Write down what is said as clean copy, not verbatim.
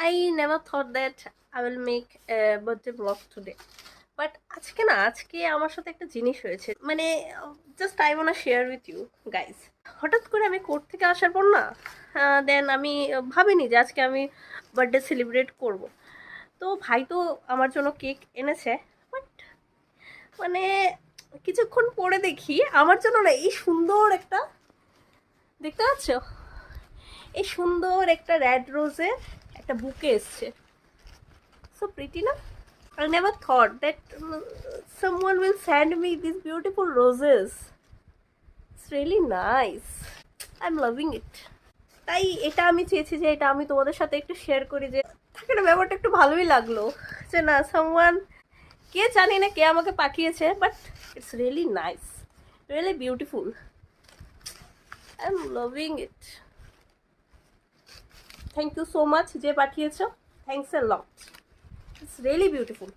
I never thought that I will make a birthday vlog today. But আজকে আমার সাথে একটা জিনিস হয়েছে, মানে just I want share with you guys. হঠাৎ করে আমি কোর্ট থেকে আসার পর না, দেন আমি ভাবিনি যে আজকে আমি বার্থডে সেলিব্রেট করব। তো ভাই তো আমার জন্য কেক এনেছে, বাট মানে কিছুক্ষণ পরে দেখি আমার জন্য না এই সুন্দর একটা, দেখতে পাচ্ছ, এই সুন্দর একটা রেড রোজের একটা বুকে এসছে। সো প্রিটি না? I never thought that someone will send me these beautiful roses. It's really nice. I'm loving it. তাই এটা আমি চেয়েছি যে এটা আমি তোমাদের সাথে একটু শেয়ার করি, যে থাকে না, ব্যাপারটা একটু ভালোই লাগলো যে না, সামওয়ান, কে জানি না কে আমাকে পাঠিয়েছে, but it's really nice, really beautiful. I am loving it. Thank you so much যে পাঠিয়েছো, thanks a lot, it's really beautiful.